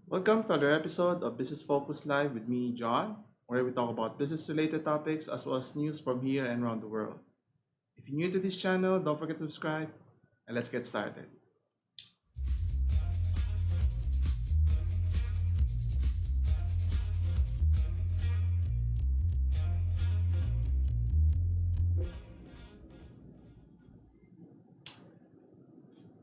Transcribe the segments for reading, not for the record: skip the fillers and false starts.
Welcome to another episode of Business Focus Live with me, John, where we talk about business related topics as well as news from here and around the world. If you're new to this channel, don't forget to subscribe and let's get started.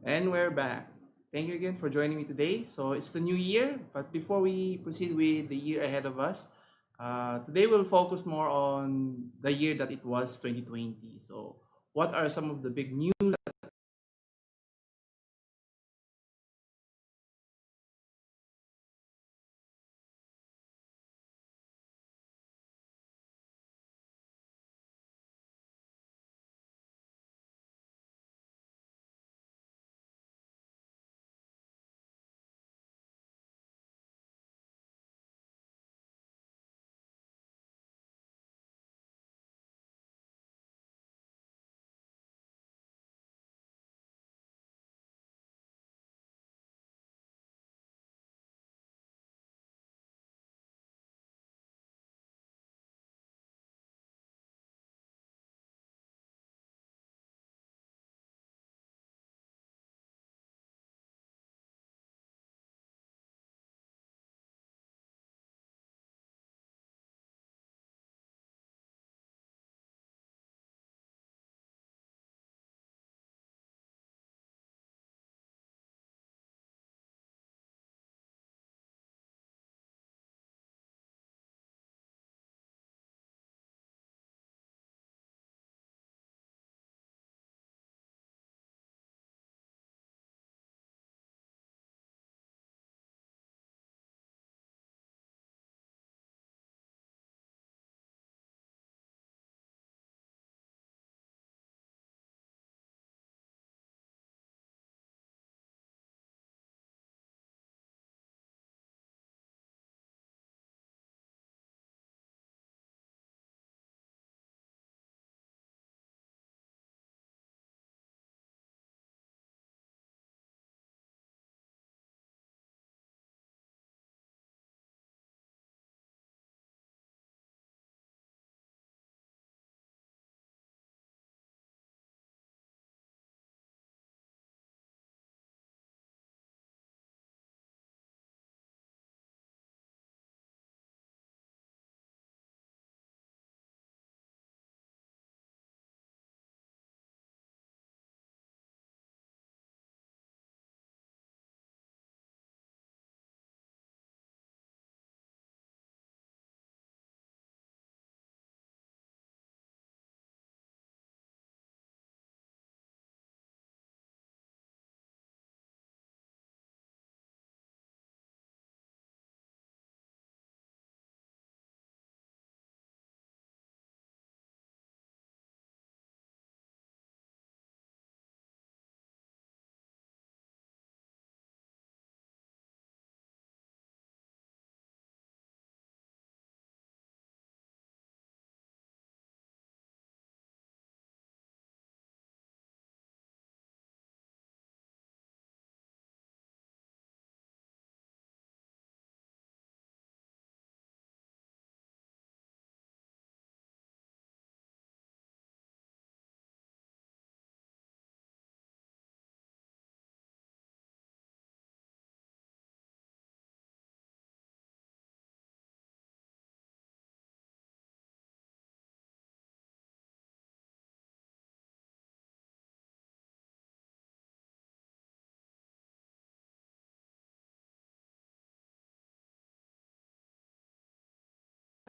And we're back. Thank you again for joining me today. So it's the new year, but before we proceed with the year ahead of us, today we'll focus more on the year that it was 2020. So, what are some of the big news?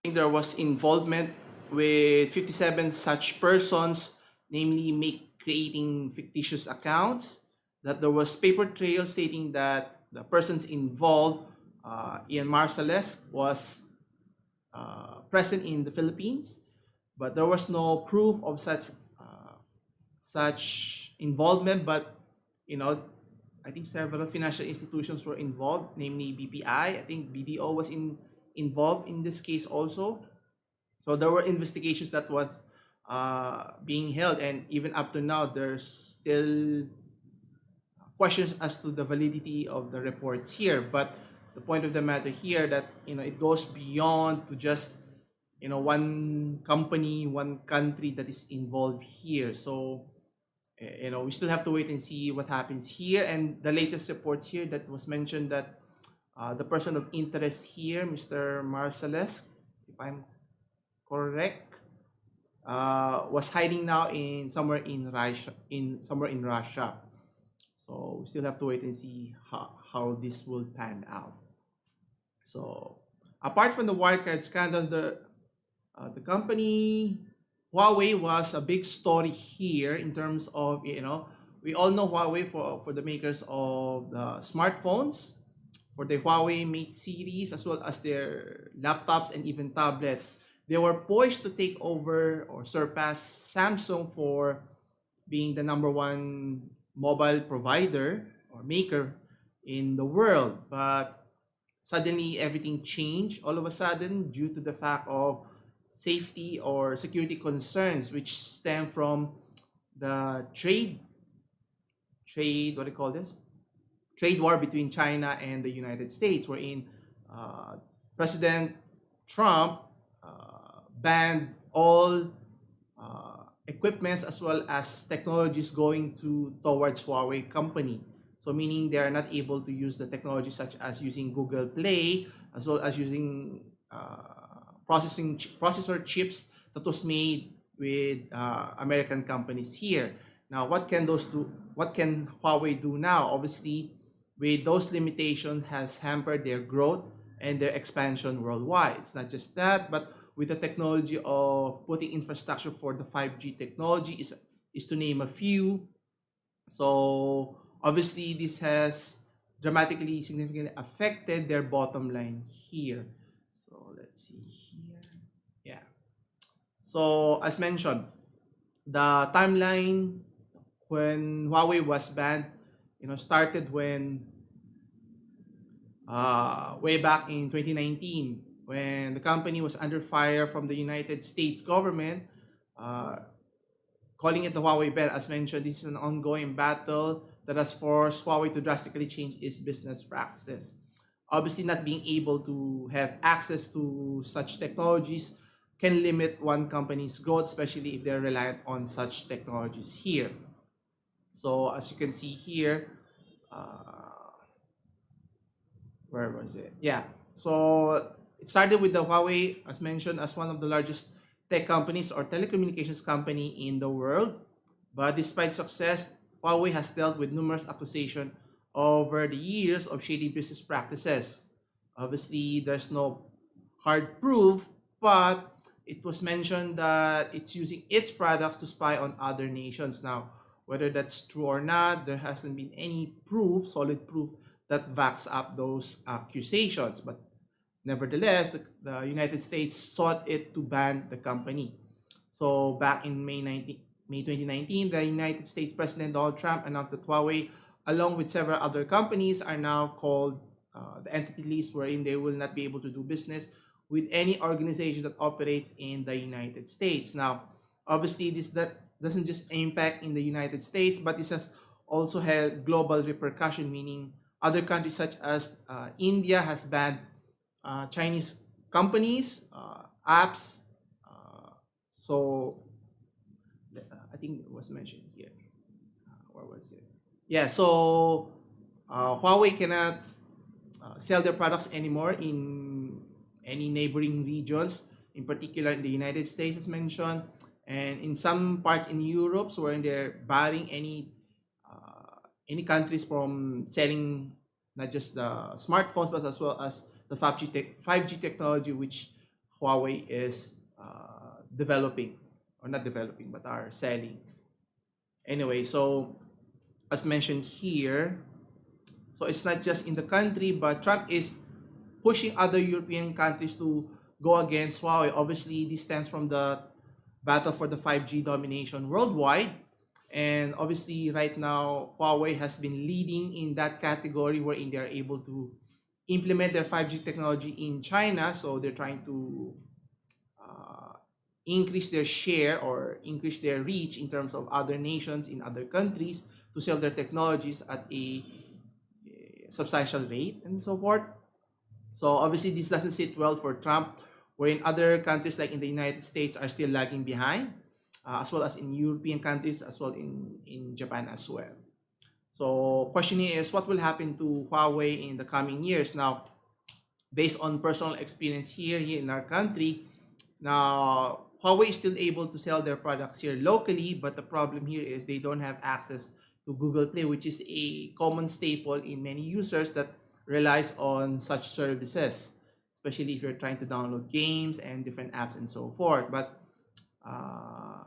Think there was involvement with 57 such persons, namely make creating fictitious accounts, that there was paper trail stating that the persons involved, Ian Marcellus, was present in the Philippines, but there was no proof of such involvement. But you know, I think several financial institutions were involved, namely BPI. I think BDO was involved in this case also. So there were investigations that was being held, and even up to now, there's still questions as to the validity of the reports here. But the point of the matter here that it goes beyond to just one company, one country that is involved here. So we still have to wait and see what happens here. And the latest reports here that was mentioned that the person of interest here, Mr. Marcellus, if I'm correct, was hiding now in somewhere in Russia. So we still have to wait and see how this will pan out. So apart from the Wirecard scandal, the company Huawei was a big story here in terms of we all know Huawei for the makers of the smartphones, for the Huawei Mate series, as well as their laptops and even tablets. They were poised to take over or surpass Samsung for being the number one mobile provider or maker in the world. But suddenly everything changed all of a sudden due to the fact of safety or security concerns which stem from the trade what do you call this, trade war between China and the United States, wherein President Trump banned all equipments as well as technologies going towards Huawei company. So meaning they are not able to use the technology such as using Google Play, as well as using processor chips that was made with American companies here. Now, what can those do? What can Huawei do now? Obviously, with those limitations has hampered their growth and their expansion worldwide. It's not just that, but with the technology of putting infrastructure for the 5G technology is to name a few. So obviously this has dramatically significantly affected their bottom line here. So let's see here. Yeah. So as mentioned, the timeline when Huawei was banned, started when way back in 2019 when the company was under fire from the United States government, calling it the Huawei ban. As mentioned, this is an ongoing battle that has forced Huawei to drastically change its business practices. Obviously, not being able to have access to such technologies can limit one company's growth, especially if they're reliant on such technologies here. So as you can see here, where was it? Yeah. So it started with the Huawei, as mentioned, as one of the largest tech companies or telecommunications company in the world. But despite success, Huawei has dealt with numerous accusations over the years of shady business practices. Obviously, there's no hard proof, but it was mentioned that it's using its products to spy on other nations. Now, whether that's true or not, there hasn't been any proof, solid proof, that backs up those accusations. But nevertheless, the United States sought it to ban the company. So back in May 2019, the United States President Donald Trump announced that Huawei, along with several other companies, are now called the entity list, wherein they will not be able to do business with any organization that operates in the United States. Now, obviously, that doesn't just impact in the United States, but this has also had global repercussion, meaning other countries such as India has banned Chinese companies, apps. So I think it was mentioned here. Where was it? Yeah, so Huawei cannot sell their products anymore in any neighboring regions, in particular in the United States, as mentioned, and in some parts in Europe, so where they're barring any countries from selling not just the smartphones, but as well as the 5G technology, which Huawei is developing, or not developing, but are selling. Anyway, so as mentioned here, so it's not just in the country, but Trump is pushing other European countries to go against Huawei. Obviously, this stems from the battle for the 5G domination worldwide. And obviously, right now, Huawei has been leading in that category wherein they are able to implement their 5G technology in China. So they're trying to increase their share or increase their reach in terms of other nations in other countries to sell their technologies at a substantial rate and so forth. So obviously this doesn't sit well for Trump, where in other countries like in the United States are still lagging behind, as well as in European countries, as well in Japan as well. So question is, what will happen to Huawei in the coming years? Now, based on personal experience here in our country, now Huawei is still able to sell their products here locally, but the problem here is they don't have access to Google Play, which is a common staple in many users that relies on such services, especially if you're trying to download games and different apps and so forth. But uh,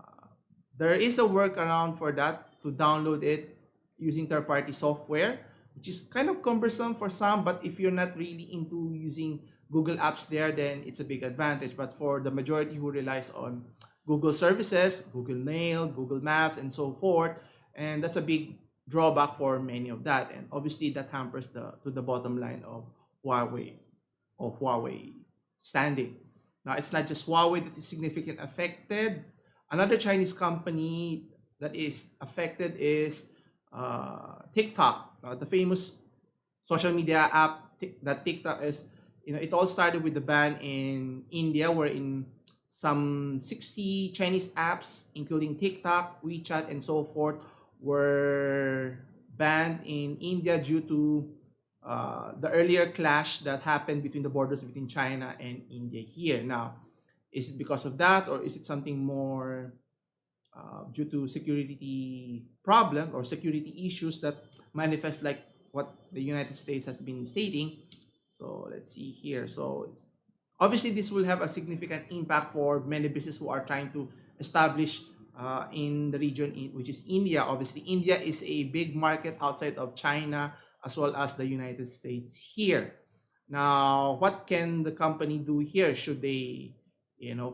there is a workaround for that to download it using third-party software, which is kind of cumbersome for some, but if you're not really into using Google Apps there, then it's a big advantage. But for the majority who relies on Google services, Google Mail, Google Maps, and so forth, and that's a big drawback for many of that. And obviously that hampers the bottom line of Huawei Huawei standing. Now it's not just Huawei that is significantly affected. Another Chinese company that is affected is TikTok, the famous social media app that TikTok is. It all started with the ban in India, where in some 60 Chinese apps, including TikTok, WeChat, and so forth, were banned in India due to the earlier clash that happened between the borders between China and India here. Now, is it because of that, or is it something more due to security problem or security issues that manifest like what the United States has been stating? So let's see here. So obviously this will have a significant impact for many businesses who are trying to establish in the region, which is India. Obviously, India is a big market outside of China as well as the United States here. Now, what can the company do here? Should they,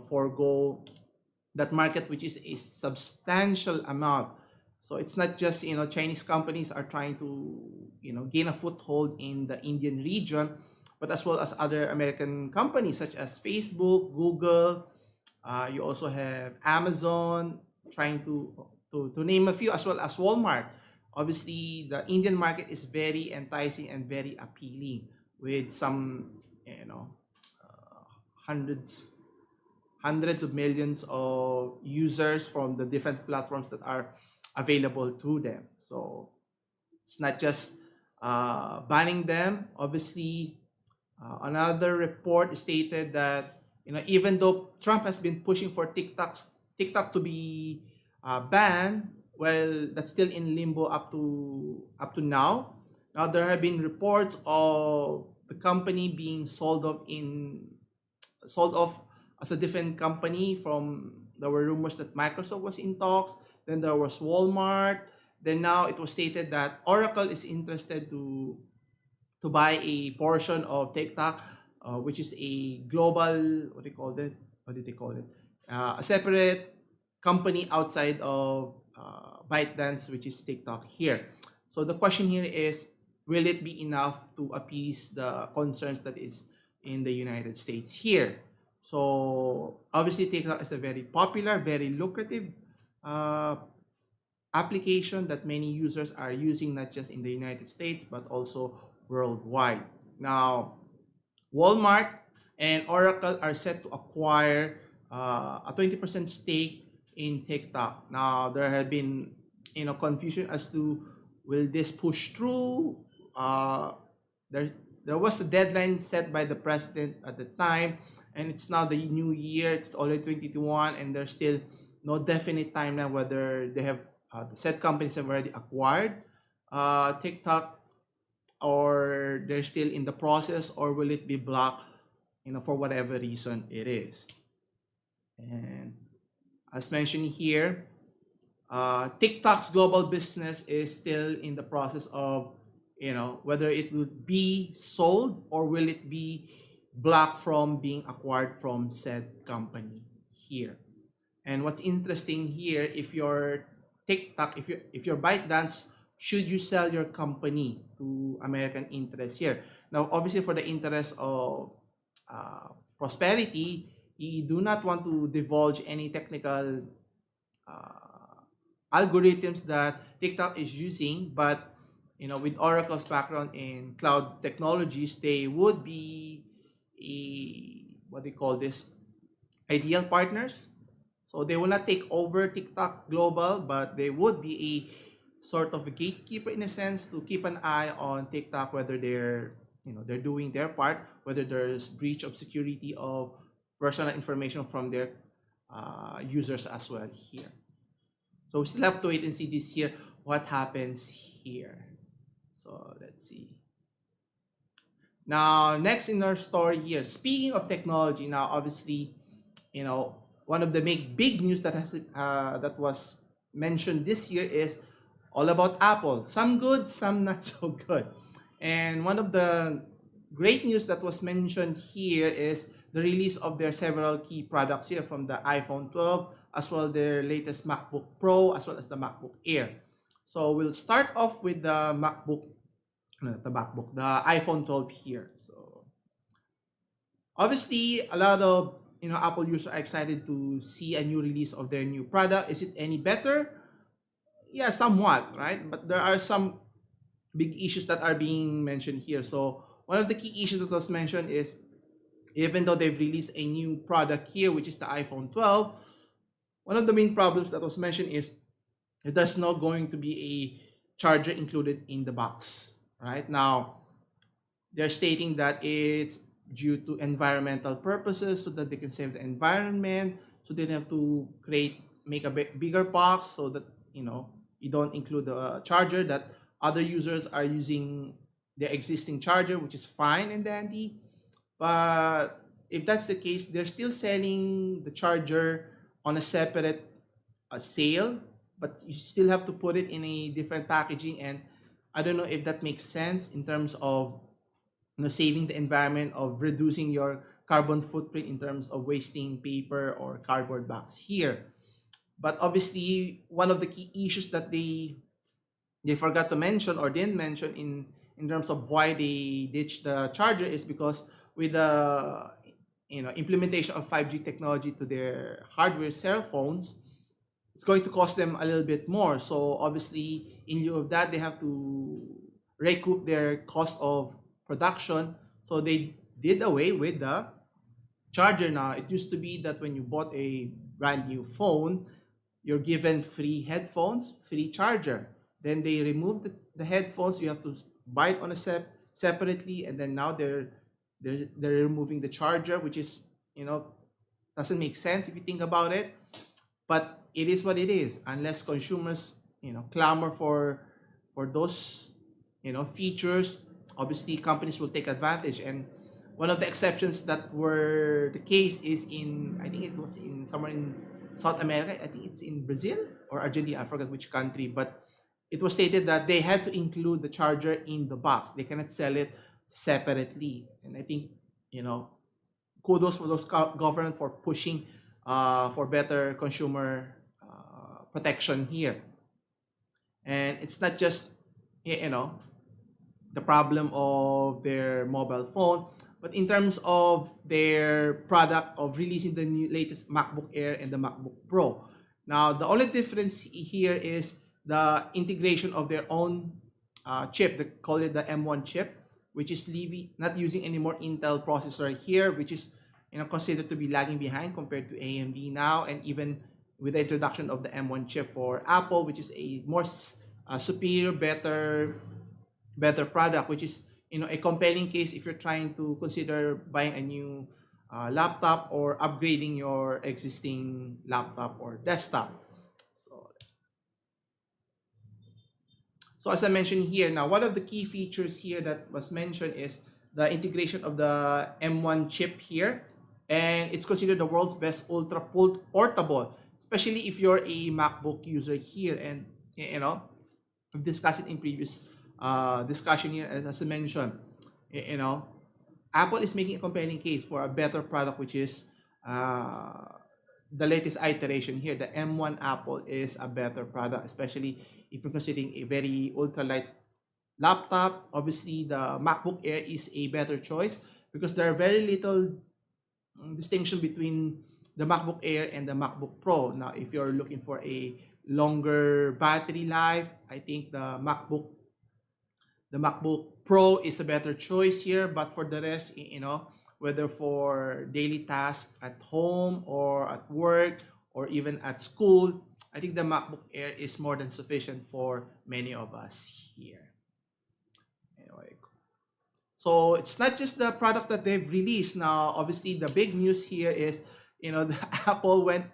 forego that market, which is a substantial amount? So it's not just Chinese companies are trying to gain a foothold in the Indian region, but as well as other American companies such as Facebook, Google. You also have Amazon trying to name a few, as well as Walmart. Obviously, the Indian market is very enticing and very appealing with some, hundreds hundreds of millions of users from the different platforms that are available to them. So it's not just banning them. Obviously, another report stated that even though Trump has been pushing for TikTok to be banned, well, that's still in limbo up to now. Now there have been reports of the company being sold off as a different company. From There were rumors that Microsoft was in talks, then there was Walmart, then now it was stated that Oracle is interested to buy a portion of TikTok, which is a global, what do they call it, a separate company outside of ByteDance, which is TikTok here. So the question here is, will it be enough to appease the concerns that is in the United States here? So obviously TikTok is a very popular, very lucrative uh, application that many users are using, not just in the United States but also worldwide. Now, Walmart and Oracle are set to acquire a 20% stake in TikTok. Now, there have been confusion as to will this push through. There there was a deadline set by the president at the time, and it's now the new year. It's already 2021, and there's still no definite timeline whether they have the said companies have already acquired TikTok, or they're still in the process, or will it be blocked, for whatever reason it is. And as mentioned here, TikTok's global business is still in the process of, whether it would be sold or will it be blocked from being acquired from said company here. And what's interesting here, if you're TikTok, if you're ByteDance, should you sell your company to American interests here? Now, obviously, for the interest of prosperity, you do not want to divulge any technical algorithms that TikTok is using, but with Oracle's background in cloud technologies, they would be what do you call this, ideal partners. So they will not take over TikTok global, but they would be a sort of a gatekeeper in a sense to keep an eye on TikTok, whether they're doing their part, whether there's breach of security of personal information from their users as well here. So we still have to wait and see this year what happens here. So let's see. Now, next in our story here, speaking of technology, now obviously, one of the big news that was mentioned this year is all about Apple. Some good, some not so good. And one of the great news that was mentioned here is the release of their several key products here, from the iPhone 12 as well their latest MacBook Pro as well as the MacBook Air. So we'll start off with the the iPhone 12 here. So obviously, a lot of Apple users are excited to see a new release of their new product. Is it any better? Yeah, somewhat, right? But there are some big issues that are being mentioned here. So one of the key issues that was mentioned is, even though they've released a new product here, which is the iPhone 12, one of the main problems that was mentioned is there's not going to be a charger included in the box. Right now, they're stating that it's due to environmental purposes, so that they can save the environment, so they don't have to make a bigger box, so that you don't include the charger, that other users are using their existing charger, which is fine and dandy. But if that's the case, they're still selling the charger on a separate sale, but you still have to put it in a different packaging. And I don't know if that makes sense in terms of saving the environment, of reducing your carbon footprint in terms of wasting paper or cardboard box here. But obviously, one of the key issues that they forgot to mention or didn't mention in terms of why they ditched the charger is because with the implementation of 5G technology to their hardware cell phones, it's going to cost them a little bit more. So obviously, in lieu of that, they have to recoup their cost of production. So they did away with the charger now. It used to be that when you bought a brand new phone, you're given free headphones, free charger. Then they removed the headphones. You have to buy it on a separately, and then now they're removing the charger, which is doesn't make sense if you think about it. But it is what it is. Unless consumers clamor for those features, obviously companies will take advantage. And one of the exceptions that were the case is in, I think it was in somewhere in South America. I think it's in Brazil or Argentina. I forgot which country, but it was stated that they had to include the charger in the box. They cannot sell it separately. And I think kudos for those government for pushing for better consumer protection here. And it's not just the problem of their mobile phone, but in terms of their product of releasing the latest MacBook Air and the MacBook Pro. Now, the only difference here is the integration of their own chip. They call it the M1 chip, which is not using any more Intel processor here, which is considered to be lagging behind compared to AMD now, and even with the introduction of the M1 chip for Apple, which is a more superior, better product, which is a compelling case if you're trying to consider buying a new laptop or upgrading your existing laptop or desktop. So as I mentioned here, now one of the key features here that was mentioned is the integration of the M1 chip here, and it's considered the world's best ultra portable, especially if you're a MacBook user here. And we've discussed it in previous discussion here, as I mentioned. Apple is making a compelling case for a better product, which is the latest iteration here. The M1 Apple is a better product, especially if you're considering a very ultralight laptop. Obviously, the MacBook Air is a better choice because there are very little distinction between the MacBook Air and the MacBook Pro. Now, if you're looking for a longer battery life, I think the MacBook Pro is a better choice here. But for the rest, whether for daily tasks at home or at work or even at school. I think the MacBook Air is more than sufficient for many of us here. Anyway, so it's not just the products that they've released. Now, obviously, the big news here is, the Apple went.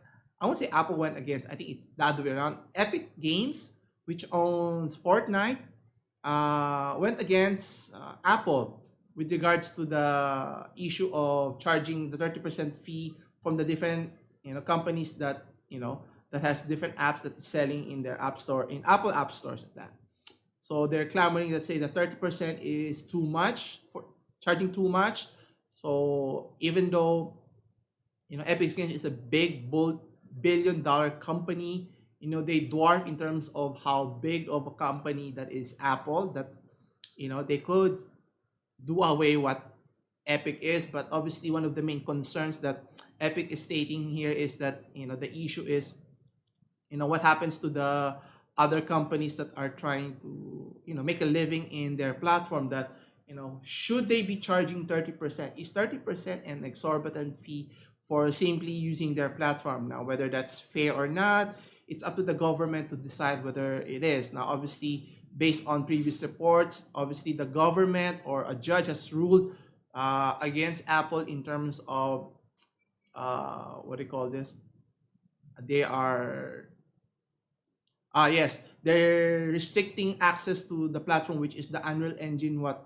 I won't say Apple went against. I think it's the other way around. Epic Games, which owns Fortnite, went against Apple with regards to the issue of charging the 30% fee from the different companies that that has different apps that is selling in their app store, in Apple app stores at that. So they're clamoring that say that 30% is too much, for charging too much. So even though Epic Games is a big billion-dollar company, they dwarf in terms of how big of a company that is Apple, that they could do away what Epic is. But obviously one of the main concerns that Epic is stating here is that the issue is what happens to the other companies that are trying to make a living in their platform, that should they be charging 30%? Is 30% an exorbitant fee for simply using their platform? Now, whether that's fair or not, it's up to the government to decide whether it is. Now, obviously, based on previous reports, obviously the government or a judge has ruled against Apple in terms of what do you call this? They are yes, they're restricting access to the platform, which is the Unreal Engine, what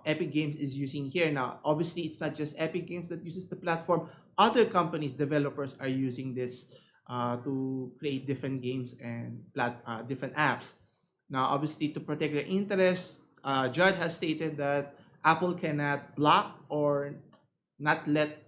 Epic Games is using here. Now, obviously, it's not just Epic Games that uses the platform. Other companies, developers are using this to create different games and different apps. Now, obviously, to protect their interests, Judd has stated that Apple cannot block or not let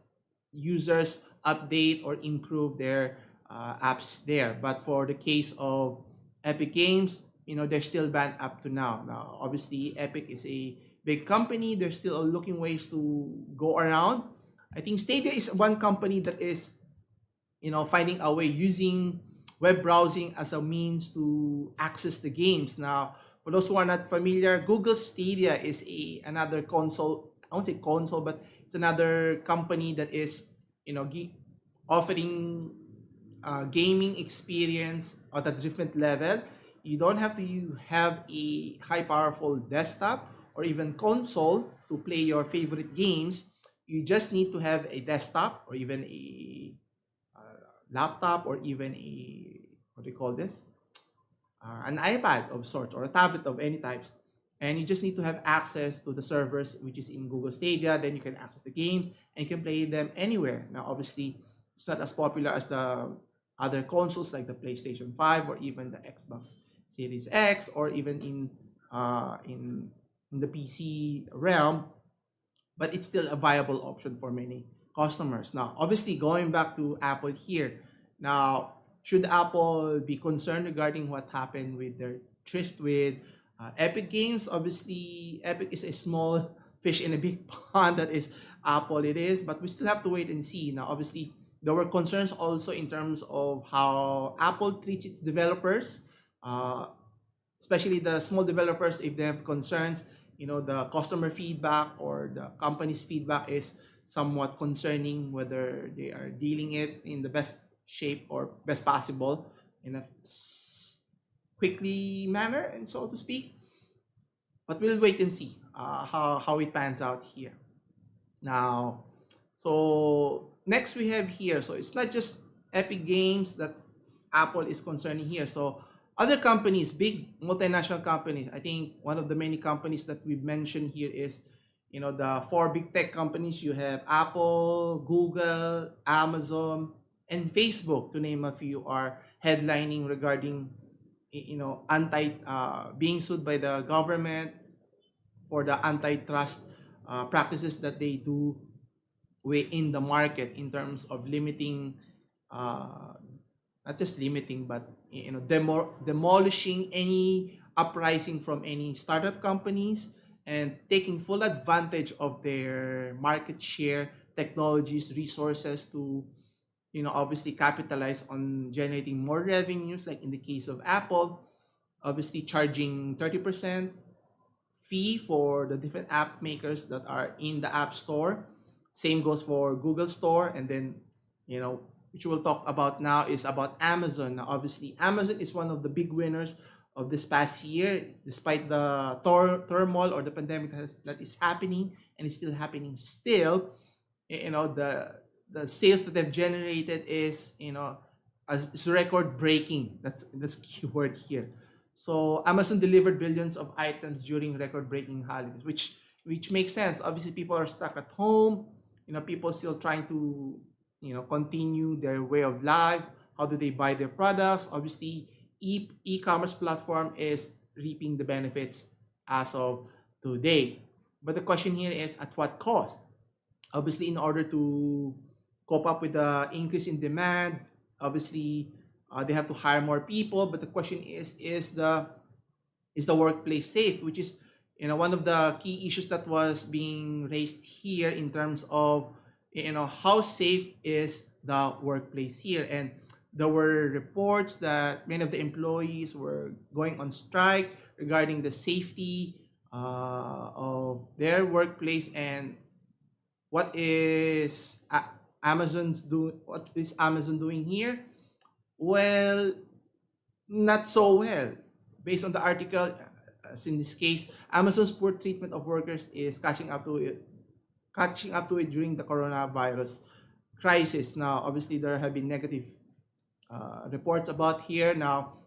users update or improve their apps there. But for the case of Epic Games, they're still banned up to now. Now, obviously, Epic is a big company. They're still looking ways to go around. I think Stadia is one company that is, finding a way using web browsing as a means to access the games. Now, for those who are not familiar, Google Stadia is another console. I won't say console, but it's another company that is, offering gaming experience at a different level. You don't have to have a high powerful desktop or even console to play your favorite games. You just need to have a desktop or even a laptop or even a, what do you call this, an iPad of sorts or a tablet of any types, and you just need to have access to the servers which is in Google Stadia. Then you can access the games and you can play them anywhere. Now, obviously, it's not as popular as the other consoles like the PlayStation 5 or even the Xbox Series X, or even in the PC realm, but it's still a viable option for many customers. Now, obviously, going back to Apple here, now, should Apple be concerned regarding what happened with their tryst with Epic Games? Obviously, Epic is a small fish in a big pond that is Apple, it is, but we still have to wait and see. Now, obviously, there were concerns also in terms of how Apple treats its developers, uh, especially the small developers. If they have concerns, the customer feedback or the company's feedback is somewhat concerning, whether they are dealing it in the best shape or best possible in a quickly manner, and so to speak. But we'll wait and see how it pans out here. Now, so next we have here, so it's not just Epic Games that Apple is concerning here. So other companies, big multinational companies, I think one of the many companies that we've mentioned here is, the four big tech companies. You have Apple, Google, Amazon, and Facebook, to name a few, are headlining regarding, being sued by the government for the antitrust practices that they do in the market in terms of limiting, not just limiting, but demolishing any uprising from any startup companies and taking full advantage of their market share, technologies, resources to obviously capitalize on generating more revenues, like in the case of Apple, obviously charging 30% fee for the different app makers that are in the App Store. Same goes for Google Store, and then which we'll talk about now is about Amazon. Now, obviously, Amazon is one of the big winners of this past year, despite the turmoil or the pandemic that is happening and is still happening still. The sales that they've generated is is record breaking. That's keyword here. So Amazon delivered billions of items during record breaking holidays, which makes sense. Obviously, people are stuck at home. People still trying to continue their way of life. How do they buy their products? Obviously, e-commerce platform is reaping the benefits as of today. But the question here is, at what cost? Obviously, in order to cope up with the increase in demand, obviously they have to hire more people. But the question is the workplace safe, which is one of the key issues that was being raised here in terms of how safe is the workplace here. And there were reports that many of the employees were going on strike regarding the safety of their workplace. And what is what is Amazon doing here? Well, not so well. Based on the article, as in this case, Amazon's poor treatment of workers is catching up to it during the coronavirus crisis. Now, obviously, there have been negative reports about here. Now,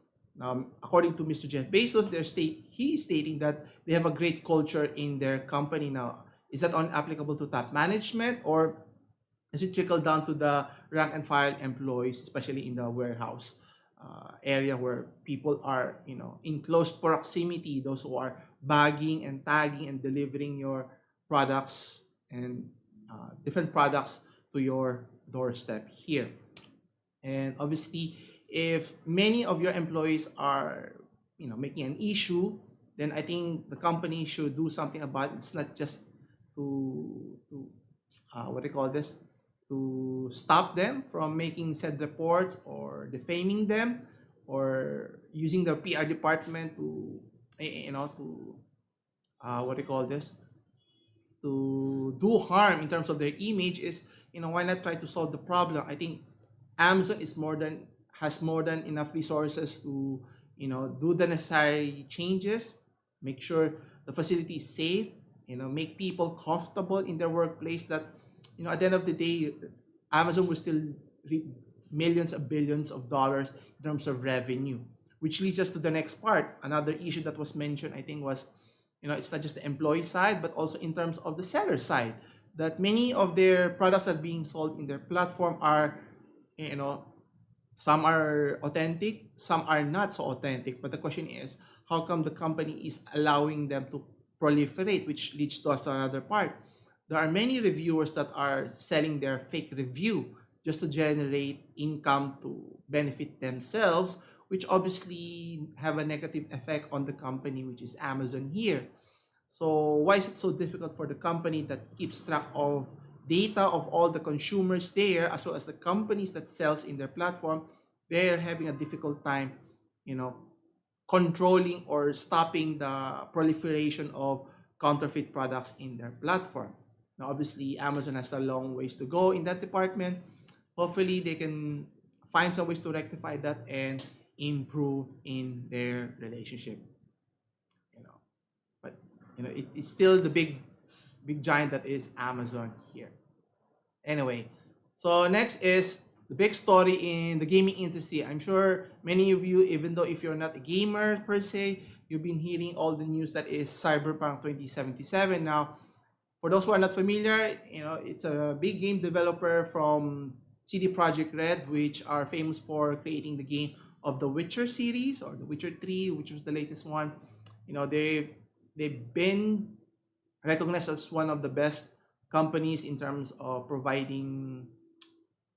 according to Mr. Jeff Bezos, he is stating that they have a great culture in their company. Now, is that only applicable to top management, or does it trickle down to the rank and file employees, especially in the warehouse area where people are, in close proximity, those who are bagging and tagging and delivering your products and different products to your doorstep here. And obviously, if many of your employees are, making an issue, then I think the company should do something about it. It's not just to what do you call this, to stop them from making said reports or defaming them or using the PR department to to what do you call this, to do harm in terms of their image. Is why not try to solve the problem? I think Amazon has more than enough resources to do the necessary changes, make sure the facility is safe, make people comfortable in their workplace. That at the end of the day, Amazon will still reap millions of billions of dollars in terms of revenue. Which leads us to the next part. Another issue that was mentioned, I think, was it's not just the employee side, but also in terms of the seller side. That many of their products that are being sold in their platform are, some are authentic, some are not so authentic. But the question is, how come the company is allowing them to proliferate, which leads to us to another part. There are many reviewers that are selling their fake review just to generate income to benefit themselves, which obviously have a negative effect on the company, which is Amazon here. So why is it so difficult for the company that keeps track of data of all the consumers there, as well as the companies that sells in their platform? They're having a difficult time, you know, controlling or stopping the proliferation of counterfeit products in their platform. Now, obviously, Amazon has a long ways to go in that department. Hopefully, they can find some ways to rectify that and improve in their relationship. You know, but it's still the big giant that is Amazon here. Anyway, so next is the big story in the gaming industry. I'm sure many of you, even though if you're not a gamer per se, you've been hearing all the news that is Cyberpunk 2077. Now, for those who are not familiar, it's a big game developer from CD Projekt Red, which are famous for creating the game of the Witcher series, or the Witcher 3, which was the latest one. They've been recognized as one of the best companies in terms of providing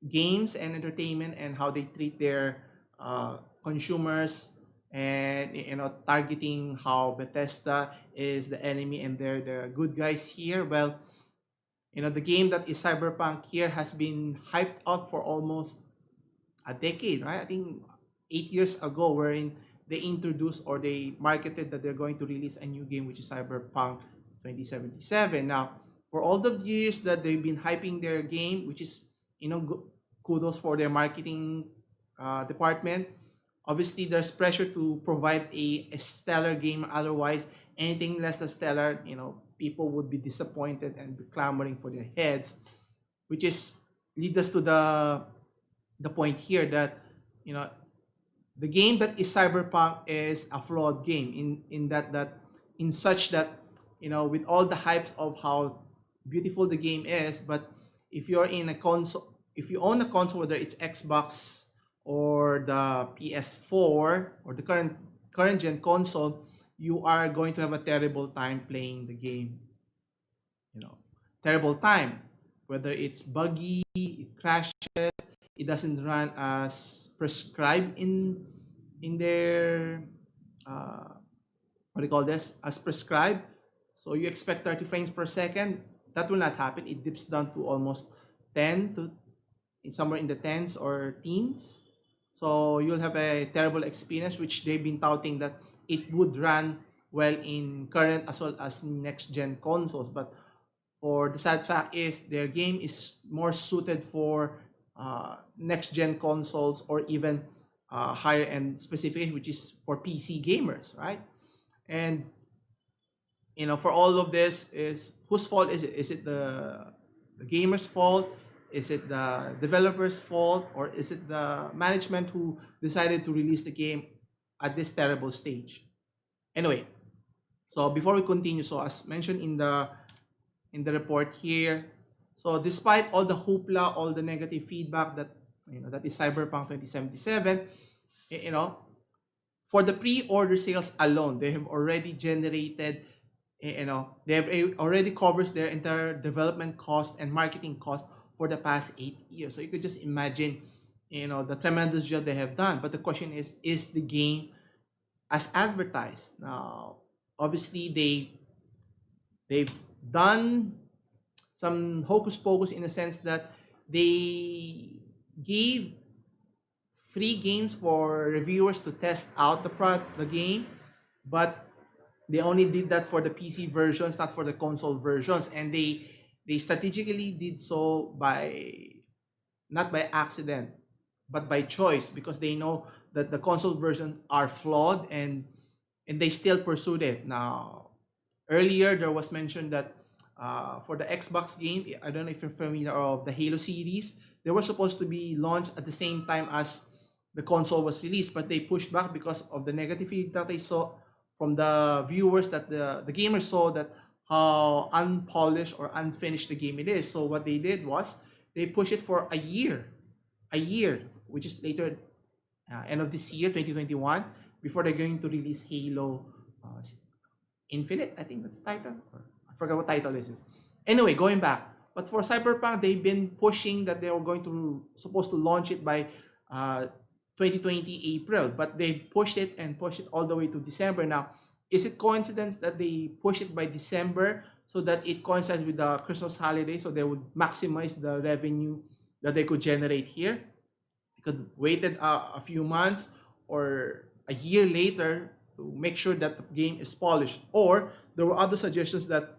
games and entertainment, and how they treat their consumers, and targeting how Bethesda is the enemy and they're the good guys here. Well, the game that is Cyberpunk here has been hyped up for almost a decade, right? I think 8 years ago, wherein they introduced or they marketed that they're going to release a new game, which is Cyberpunk 2077. Now, for all the years that they've been hyping their game, which is, kudos for their marketing department. Obviously, there's pressure to provide a stellar game. Otherwise, anything less than stellar, people would be disappointed and be clamoring for their heads, which is lead us to the point here that, you know the game that is Cyberpunk is a flawed game in that in such that, with all the hypes of how beautiful the game is, but if you're in a console, if you own a console, whether it's Xbox or the PS4 or the current gen console, you are going to have a terrible time playing the game. Terrible time, whether it's buggy, it crashes, it doesn't run as prescribed in their, what do you call this, as prescribed. So you expect 30 frames per second, that will not happen. It dips down to almost 10 to somewhere in the tens or teens. So you'll have a terrible experience, which they've been touting that it would run well in current as well as next gen consoles. But for the sad fact is their game is more suited for next gen consoles or even higher end specifically, which is for PC gamers, right? And for all of this, is whose fault is it? Is it the gamer's fault? Is it the developer's fault? Or is it the management who decided to release the game at this terrible stage? Anyway, so before we continue, so as mentioned in the report here, so despite all the hoopla, all the negative feedback that is Cyberpunk 2077, you know, for the pre-order sales alone, they have already generated, they have already covers their entire development cost and marketing cost for the past 8 years. So you could just imagine, the tremendous job they have done. But the question is the game as advertised? Now, obviously they've done some hocus pocus in the sense that they gave free games for reviewers to test out the game, but they only did that for the PC versions, not for the console versions, and they strategically did so by not by accident, but by choice, because they know that the console versions are flawed, and they still pursued it. Now, earlier there was mentioned that for the Xbox game, I don't know if you're familiar of the Halo series, they were supposed to be launched at the same time as the console was released, but they pushed back because of the negative feedback they saw from the viewers, that the gamers saw that how unpolished or unfinished the game it is. So what they did was they pushed it for a year, which is later, end of this year, 2021, before they're going to release Halo Infinite. I think that's the title. I forgot what title this is. Anyway, going back. But for Cyberpunk, they've been pushing that they were supposed to launch it by 2020 April, but they pushed it and pushed it all the way to December. Now, is it coincidence that they pushed it by December so that it coincides with the Christmas holiday, so they would maximize the revenue that they could generate here? They could waited a few months or a year later to make sure that the game is polished. Or there were other suggestions that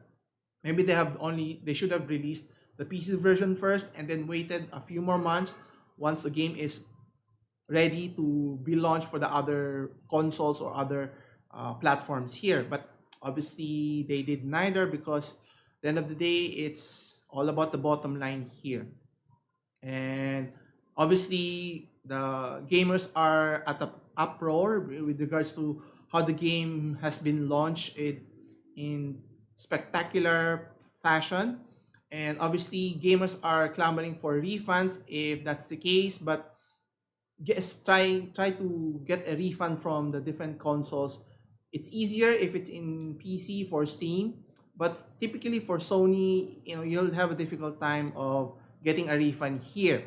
maybe they should have released the PC version first and then waited a few more months once the game is ready to be launched for the other consoles or other platforms here. But obviously they did neither, because at the end of the day, it's all about the bottom line here. And obviously the gamers are at the uproar with regards to how the game has been launched in spectacular fashion. And obviously gamers are clamoring for refunds if that's the case, but try to get a refund from the different consoles. It's easier if it's in PC for Steam, but typically for Sony, you'll have a difficult time of getting a refund here.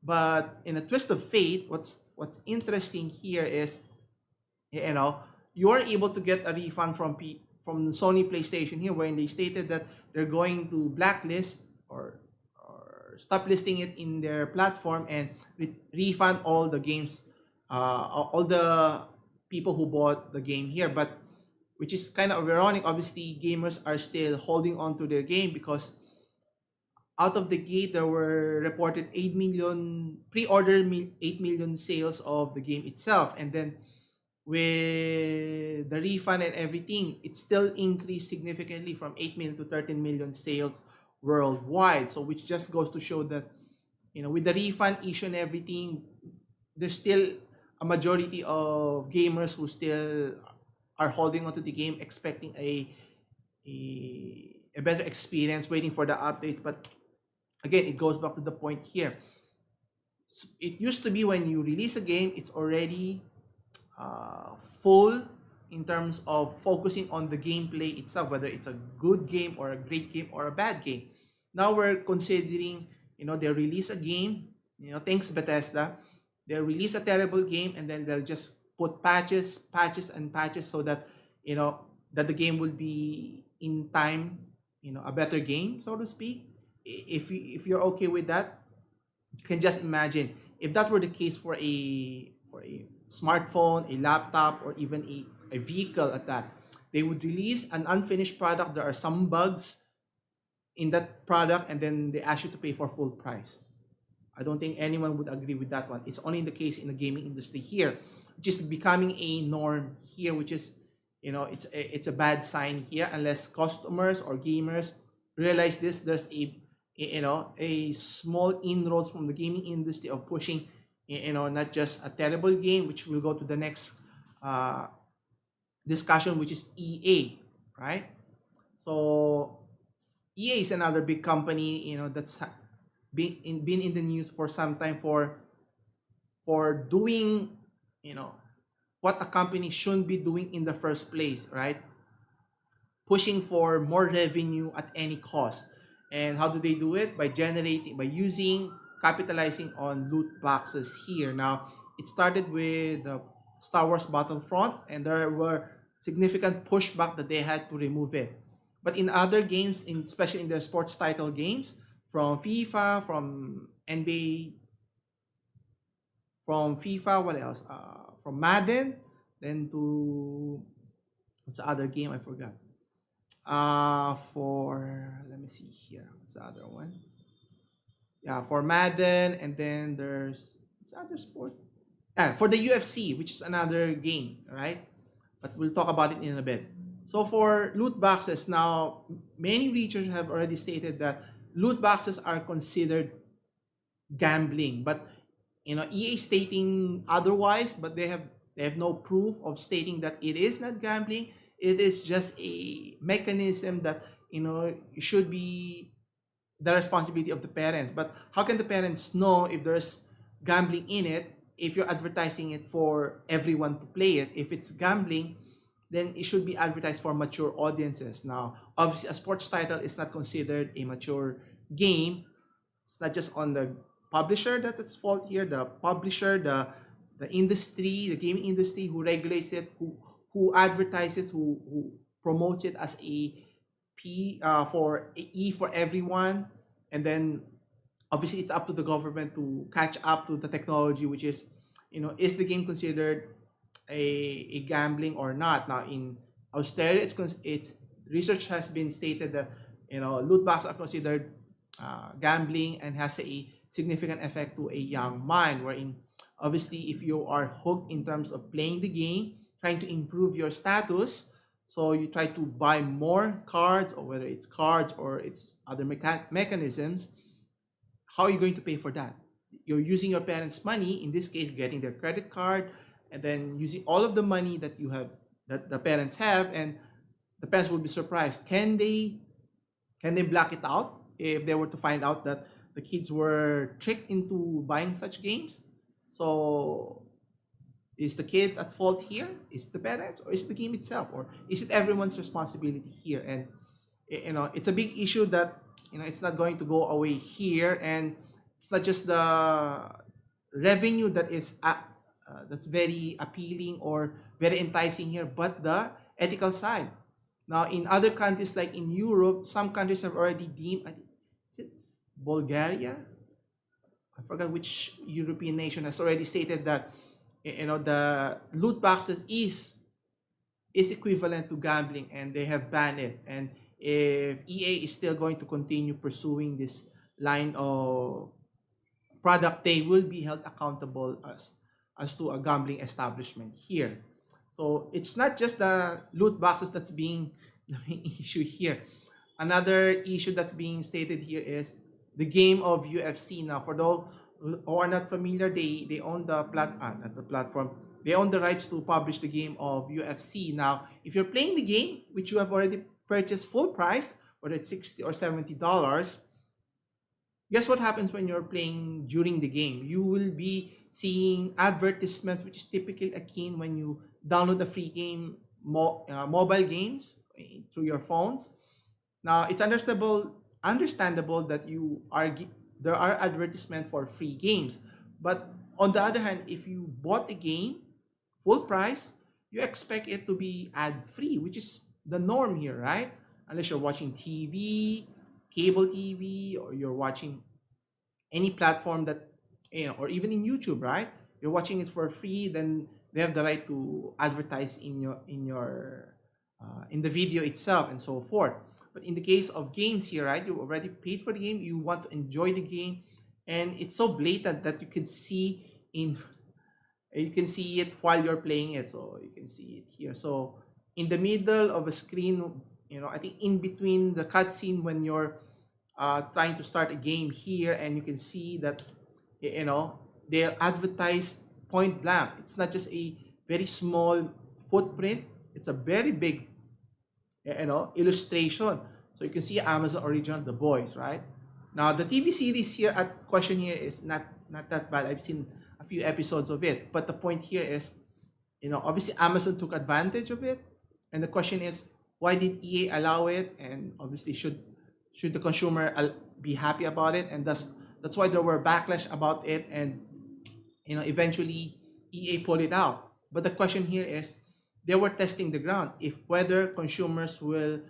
But in a twist of fate, what's interesting here is, you are able to get a refund from Sony PlayStation here, wherein they stated that they're going to blacklist or stop listing it in their platform and refund all the games, all the people who bought the game here. But which is kind of ironic. Obviously, gamers are still holding on to their game because out of the gate, there were reported 8 million pre-order, 8 million sales of the game itself. And then with the refund and everything, it still increased significantly from 8 million to 13 million sales worldwide. So which just goes to show that, with the refund issue and everything, there's still a majority of gamers who still are holding onto the game, expecting a better experience, waiting for the updates. But again, it goes back to the point here. It used to be when you release a game, it's already full in terms of focusing on the gameplay itself, whether it's a good game or a great game or a bad game. Now we're considering, they release a game, thanks Bethesda, they'll release a terrible game and then they'll just put patches and patches so that, that the game will be in time, a better game, so to speak. If you're okay with that, you can just imagine if that were the case for a smartphone, a laptop, or even a vehicle at that. They would release an unfinished product. There are some bugs in that product, and then they ask you to pay for full price. I don't think anyone would agree with that one. It's only the case in the gaming industry here, which is becoming a norm here, which is, it's a bad sign here unless customers or gamers realize this. There's a small inroads from the gaming industry of pushing, not just a terrible game, which we'll go to the next discussion, which is EA, right? So EA is another big company, that's been in the news for some time for doing, what a company shouldn't be doing in the first place, right? Pushing for more revenue at any cost. And how do they do it? By capitalizing on loot boxes here. Now, it started with the Star Wars Battlefront, and there were significant pushback that they had to remove it. But in other games, especially in the sports title games, from FIFA, from NBA, from FIFA, what else? From Madden, then to what's the other game? I forgot. For let me see here. What's the other one? Yeah, for Madden, and then there's what's the other sport? Yeah, for the UFC, which is another game, right? But we'll talk about it in a bit. So for loot boxes, now many researchers have already stated that loot boxes are considered gambling, but EA stating otherwise, but they have no proof of stating that it is not gambling. It is just a mechanism that it should be the responsibility of the parents. But how can the parents know if there's gambling in it if you're advertising it for everyone to play it? If it's gambling, then it should be advertised for mature audiences. Now, obviously, a sports title is not considered a mature game. It's not just on the publisher that's its fault here. The publisher, the industry, the gaming industry, who regulates it, who advertises, who promotes it as a for a E for everyone, and then obviously it's up to the government to catch up to the technology, which is, is the game considered a gambling or not? Now in Australia, it's research has been stated that loot boxes are considered gambling and has a significant effect to a young mind. Wherein obviously, if you are hooked in terms of playing the game, trying to improve your status, so you try to buy more cards, or whether it's cards or it's other mechanisms, how are you going to pay for that? You're using your parents' money, in this case, getting their credit card, and then using all of the money that you have, that the parents have, and the parents will be surprised. Can they block it out if they were to find out that the kids were tricked into buying such games? So is the kid at fault here? Is it the parents, or is it the game itself, or is it everyone's responsibility here? And it's a big issue that it's not going to go away here, and it's not just the revenue that is that's very appealing or very enticing here, but the ethical side. Now, in other countries like in Europe, some countries have already deemed, is it Bulgaria? I forgot which European nation has already stated that the loot boxes is equivalent to gambling, and they have banned it. And if EA is still going to continue pursuing this line of product, they will be held accountable as to a gambling establishment here. So it's not just the loot boxes that's being the main issue here. Another issue that's being stated here is the game of UFC. Now, for those who are not familiar, they own the not the platform. They own the rights to publish the game of UFC. Now, if you're playing the game, which you have already purchased full price, whether it's $60 or $70, guess what happens when you're playing during the game? You will be seeing advertisements, which is typically akin when you download the free game mobile games through your phones. Now it's understandable that there are advertisements for free games, but on the other hand, if you bought a game full price, you expect it to be ad free, which is the norm here, right? Unless you're watching TV, cable TV, or you're watching any platform that, or even in YouTube, right? You're watching it for free, then they have the right to advertise in the video itself and so forth. But in the case of games here, right, you already paid for the game, you want to enjoy the game, and it's so blatant that you can see it while you're playing it. So you can see it here. So in the middle of a screen, I think in between the cutscene when you're trying to start a game here, and you can see that they'll advertise point blank. It's not just a very small footprint, it's a very big illustration. So you can see Amazon original The Boys, right? Now the TV series here at question here is not that bad. I've seen a few episodes of it, but the point here is, obviously Amazon took advantage of it, and the question is, why did EA allow it? And obviously, should the consumer be happy about it? And that's why there were backlash about it, and eventually EA pulled it out. But the question here is, they were testing the ground if whether consumers will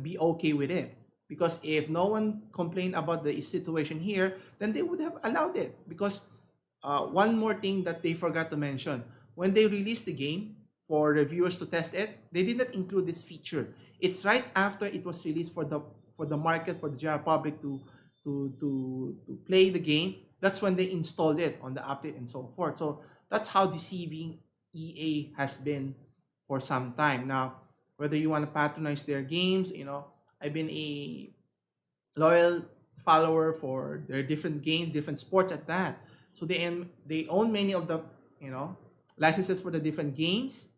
be okay with it, because if no one complained about the situation here, then they would have allowed it. Because one more thing that they forgot to mention, when they released the game for reviewers to test it, they did not include this feature. It's right after it was released for the market, for the general public to play the game. That's when they installed it on the update and so forth. So that's how deceiving EA has been for some time now. Whether you want to patronize their games, I've been a loyal follower for their different games, different sports at that. So they own many of the licenses for the different games,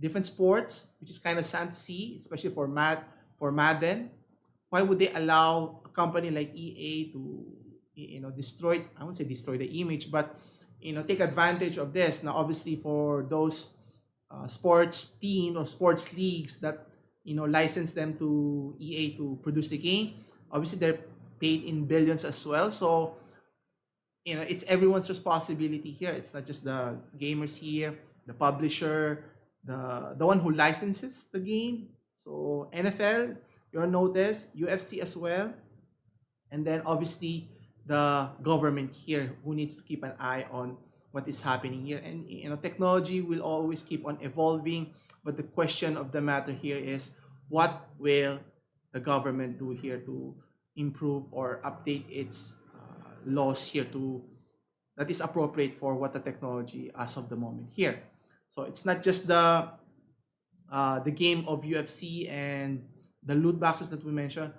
different sports, which is kind of sad to see, especially for Madden. Why would they allow a company like EA to destroy? I won't say destroy the image, but take advantage of this. Now, obviously, for those sports team or sports leagues that license them to EA to produce the game, obviously they're paid in billions as well. So it's everyone's responsibility here. It's not just the gamers here, the publisher, the one who licenses the game. So NFL, you'll notice, UFC as well, and then obviously the government here, who needs to keep an eye on what is happening here. And technology will always keep on evolving, but the question of the matter here is, what will the government do here to improve or update its laws here that is appropriate for what the technology as of the moment here. So it's not just the game of UFC and the loot boxes that we mentioned.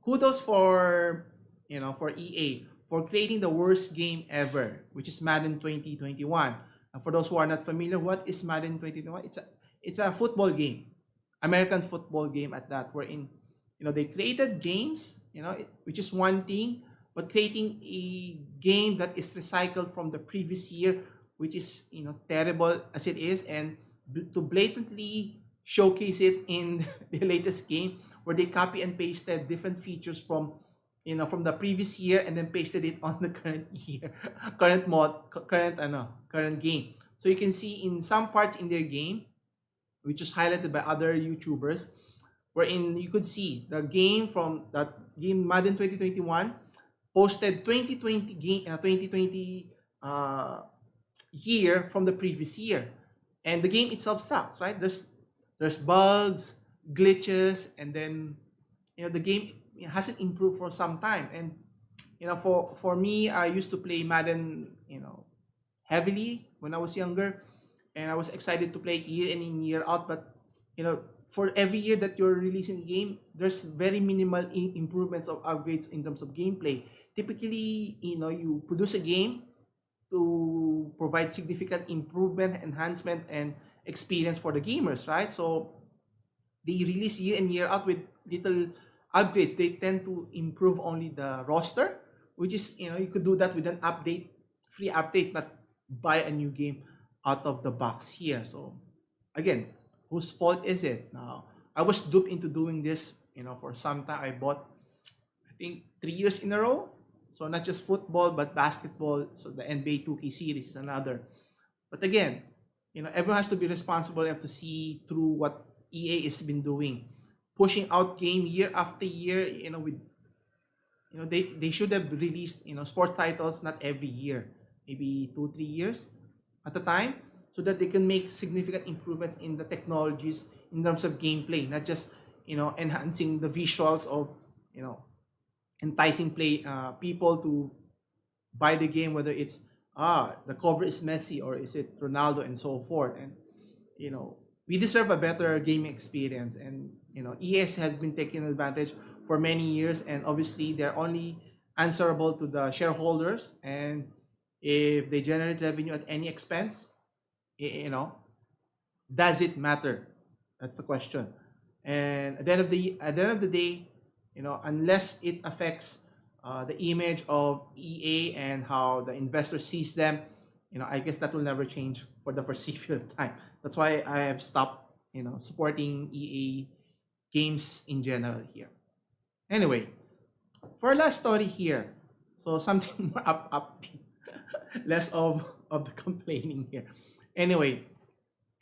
Kudos for EA for creating the worst game ever, which is Madden 2021. And for those who are not familiar, what is Madden 2021? It's a football game, American football game at that, wherein they created games, which is one thing, but creating a game that is recycled from the previous year, which is terrible as it is, and to blatantly showcase it in the latest game, where they copy and pasted different features from the previous year and then pasted it on the current year, current game. So you can see in some parts in their game, which is highlighted by other YouTubers, wherein you could see the game from that game Madden 2021 posted 2020 year from the previous year, and the game itself sucks, right? There's bugs, glitches, and then the game it hasn't improved for some time. And for me, I used to play Madden, heavily when I was younger, and I was excited to play it year in and year out. But for every year that you're releasing a game, there's very minimal improvements or upgrades in terms of gameplay. Typically, you produce a game to provide significant improvement, enhancement, and experience for the gamers, right? So they release year in year out with little upgrades. They tend to improve only the roster, which is, you could do that with an update, free update, not buy a new game out of the box here. So again, whose fault is it? Now, I was duped into doing this, for some time. I bought, I think, 3 years in a row. So not just football, but basketball. So the NBA 2K series is another. But again, everyone has to be responsible. You have to see through what EA has been doing, pushing out game year after year. With they should have released sport titles not every year, maybe 2 3 years at a time, so that they can make significant improvements in the technologies in terms of gameplay, not just enhancing the visuals of you know enticing play people to buy the game, whether it's the cover is Messi or is it Ronaldo and so forth. And we deserve a better gaming experience, and ES has been taking advantage for many years, and obviously they're only answerable to the shareholders. And if they generate revenue at any expense, does it matter? That's the question. And at the end of the day, unless it affects the image of EA and how the investor sees them, I guess that will never change for the foreseeable time. That's why I have stopped, supporting EA games in general here. Anyway, for our last story here, so something more upbeat, less of the complaining here. Anyway,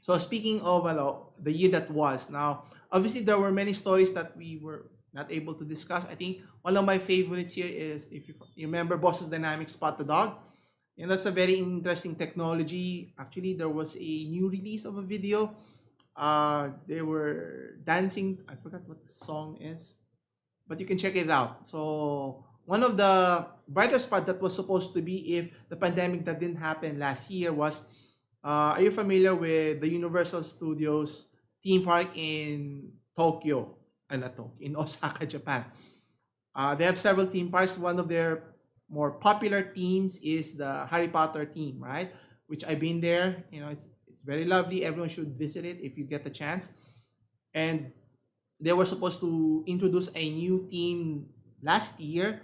so speaking of the year that was, now obviously there were many stories that we were not able to discuss. I think one of my favorites here is, if you remember, Bosses Dynamics Spot the Dog. And that's a very interesting technology. Actually, there was a new release of a video. They were dancing. I forgot what the song is, but you can check it out. So one of the brighter spot that was supposed to be, if the pandemic that didn't happen last year, was, are you familiar with the Universal Studios theme park in Tokyo? Not Tokyo, in Osaka, Japan. They have several theme parks. One of their more popular themes is the Harry Potter theme, right? Which I've been there. It's very lovely. Everyone should visit it if you get the chance. And they were supposed to introduce a new theme last year,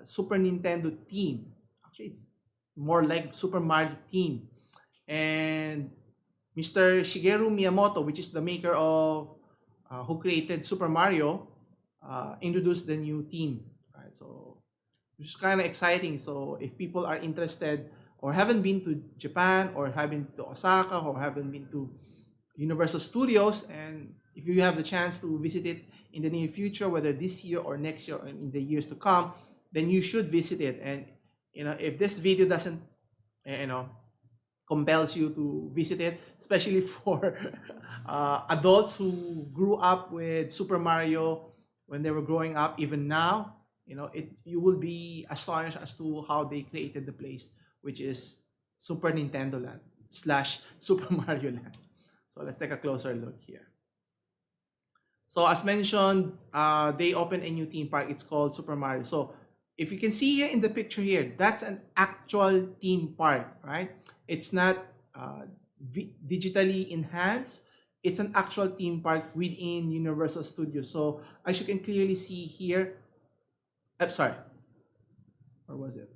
Super Nintendo theme. Actually, it's more like Super Mario theme. And Mr. Shigeru Miyamoto, which is the maker of who created Super Mario, introduced the new theme, right? So it's kind of exciting. So if people are interested or haven't been to Japan or haven't been to Osaka or haven't been to Universal Studios, and if you have the chance to visit it in the near future, whether this year or next year or in the years to come, then you should visit it. And if this video doesn't compels you to visit it, especially for adults who grew up with Super Mario when they were growing up, even now, you will be astonished as to how they created the place, which is Super Nintendo Land slash Super Mario Land. So let's take a closer look here. So as mentioned, they opened a new theme park. It's called Super Mario. So if you can see here in the picture here, that's an actual theme park, right? It's not digitally enhanced. It's an actual theme park within Universal Studios. So as you can clearly see here, I'm sorry, or was it?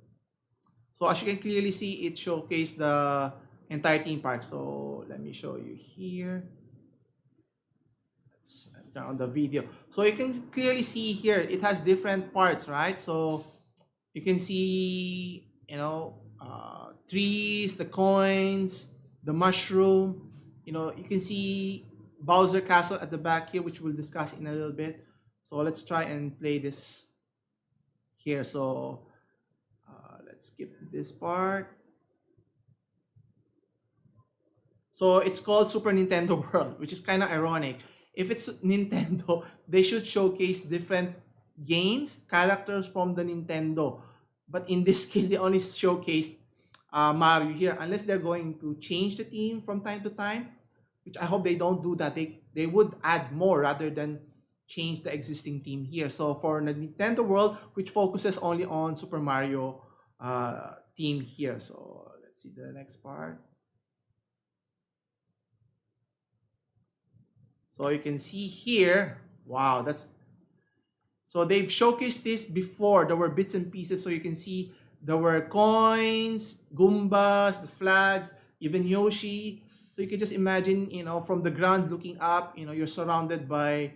So as you can clearly see, it showcased the entire theme park. So let me show you here. Let's turn on the video. So you can clearly see here, it has different parts, right? So you can see, trees, the coins, the mushroom. You can see Bowser Castle at the back here, which we'll discuss in a little bit. So let's try and play this here. So let's skip this part. So it's called Super Nintendo World, which is kind of ironic. If it's Nintendo, they should showcase different games, characters from the Nintendo. But in this case, they only showcased Mario here, unless they're going to change the team from time to time, which I hope they don't do that. They would add more rather than change the existing team here. So for the Nintendo World, which focuses only on Super Mario team here. So let's see the next part. So you can see here, wow, that's so they've showcased this before. There were bits and pieces, so you can see there were coins, Goombas, the flags, even Yoshi. So you can just imagine, from the ground looking up, you're surrounded by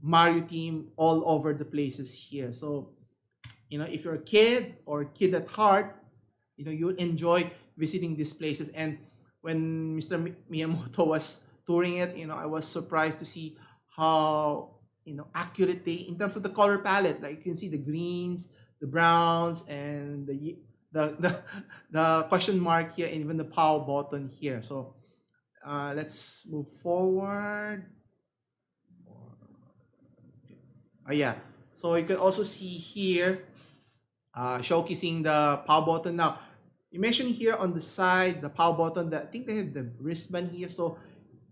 Mario team all over the places here. So, if you're a kid or kid at heart, you'll enjoy visiting these places. And when Mr. Miyamoto was touring it, I was surprised to see how accurate they in terms of the color palette. Like you can see the greens, the browns, and the the question mark here, and even the power button here. So let's move forward. Oh yeah. So you can also see here showcasing the power button. Now, you mentioned here on the side the power button that I think they have the wristband here, so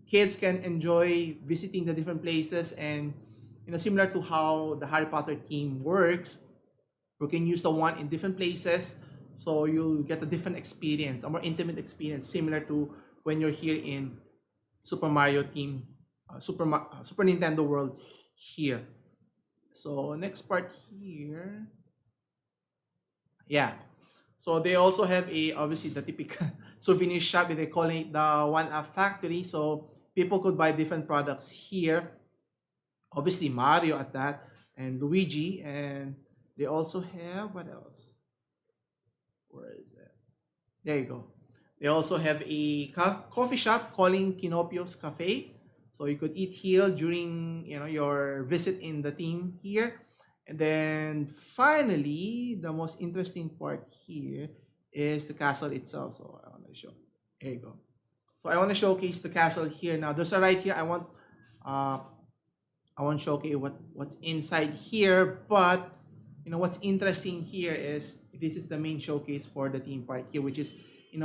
kids can enjoy visiting the different places, and similar to how the Harry Potter team works, you can use the one in different places, so you'll get a different experience, a more intimate experience, similar to when you're here in Super Mario team, Super Nintendo World here. So next part here, yeah. So they also have a obviously the typical souvenir shop that they call it the One Up Factory. So people could buy different products here. Obviously Mario at that, and Luigi, and they also have what else? Where is it? There you go. They also have a coffee shop calling Kinopio's Cafe. So you could eat here during your visit in the team here. And then finally, the most interesting part here is the castle itself. So I want to show. There you go. So I want to showcase the castle here. Now there's a right here. Uh, I want to showcase what's inside here. But what's interesting here is this is the main showcase for the theme park here, which is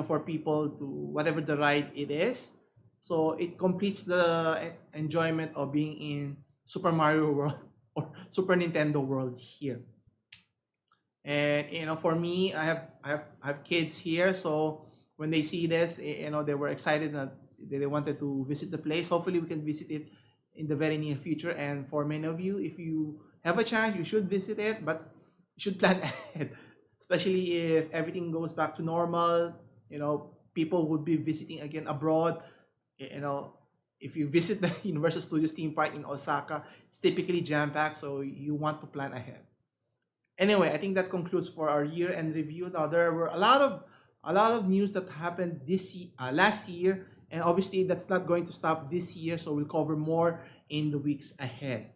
for people to whatever the ride it is. So it completes the enjoyment of being in Super Mario World or Super Nintendo World here. And for me, I have kids here, so when they see this, they were excited that they wanted to visit the place. Hopefully, we can visit it in the very near future. And for many of you, if you have a chance, you should visit it, but you should plan ahead, especially if everything goes back to normal. People would be visiting again abroad. You know, if you visit the Universal Studios theme park in Osaka, it's typically jam packed, so you want to plan ahead. Anyway, I think that concludes for our year-end review. Now there were a lot of news that happened last year, and obviously that's not going to stop this year. So we'll cover more in the weeks ahead.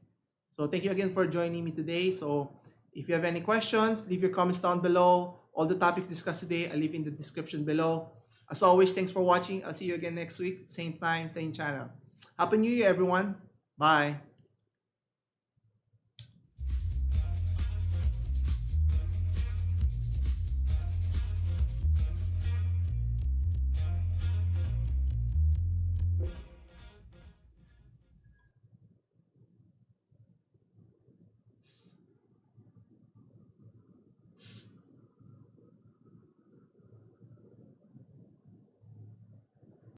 So thank you again for joining me today. So if you have any questions, leave your comments down below. All the topics discussed today, I'll leave in the description below. As always, thanks for watching. I'll see you again next week, same time, same channel. Happy New Year, everyone. Bye.